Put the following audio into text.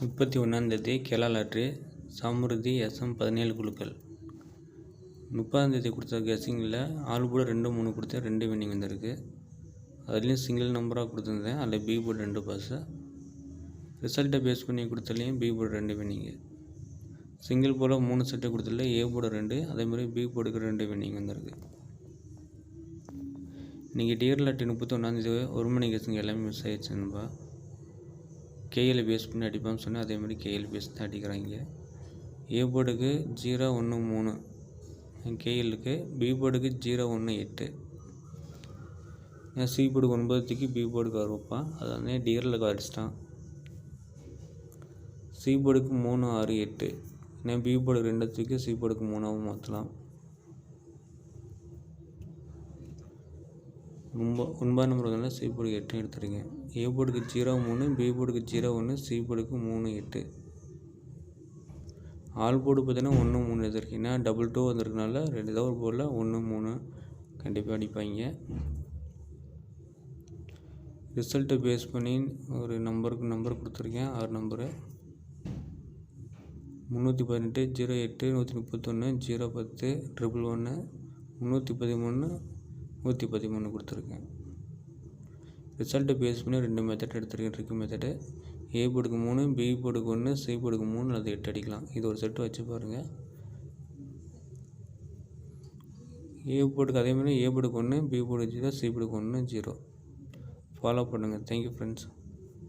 31 Kerala lottery Samriddhi SM 17 குழுக்கள். 30 கொடுத்த கெஸ்ஸிங்கில் all board 2 3 கொடுத்தேன், 2 வின்னிங் வந்திருக்கு. அதுலேயும் சிங்கிள் நம்பராக கொடுத்துருந்தேன், அதில் பி போர்டு 2 பாஸு. ரிசல்ட்டை பேஸ் பண்ணி கொடுத்தலையும் பி போர்டு 2 வின்னிங்கு. சிங்கிள் போர்டில் 3 செட்டு கொடுத்தல ஏ போர்டு 2, அதேமாதிரி பி போர்டுக்கு 2 வின்னிங் வந்திருக்கு. இன்றைக்கி டியர் லாட்ரி 31 1 மணி கெஸ்ஸிங் எல்லாமே மிஸ் ஆகிடுச்சுன்பா. கேஎல் பேஸ் பண்ணி அடிப்பான்னு சொன்னேன், அதே மாதிரி கேஎல் பேஸ் தான் அடிக்கிறாங்க. ஏ போர்டுக்கு 0 1 3 கேஎலுக்கு, பி போர்டுக்கு 0 1 8, சி போர்டுக்கு 9 பி போர்டுக்கு வருவான், அது வந்து டியரில் அடிச்சிட்டான். சி போர்டுக்கு 3 6 8, ஏன்னா பி போர்டுக்கு 2 சி போர்டுக்கு 3 மாற்றலாம். 9 நம்பர் வந்தாலும் சி போர்டுக்கு 8 எடுத்துருங்க. ஏ போர்டுக்கு 0 3, பி போர்டுக்கு 0 1, சி போர்டுக்கு 3 8. ஆல் போர்டு பார்த்தீங்கன்னா 1 3 எடுத்துருக்கீங்க. ஏன்னா 2 2 வந்திருக்கனால ஏதோ ஒரு போர்டில் 1 3 கண்டிப்பாக அடிப்பாங்க. ரிசல்ட்டை பேஸ் பண்ணி ஒரு நம்பர் கொடுத்துருக்கேன், 6 நம்பரு. 318 08 131 010 111 313 113 கொடுத்துருக்கேன். ரிசல்ட்டை பேஸ் பண்ணி 2 மெத்தட் எடுத்துருக்கேன். Trick method. ஏ போர்டுக்கு 3, பி போர்டுக்கு 1, சி போர்டுக்கு 3 அல்லது 8 அடிக்கலாம். இது ஒரு செட்டு வச்சு பாருங்கள். ஏ போர்டுக்கு அதே மாதிரி ஏ போர்டுக்கு 1, பி போர்டுக்கு 0, சி போர்டுக்கு 1 0 ஃபாலோ பண்ணுங்கள். Thank you friends.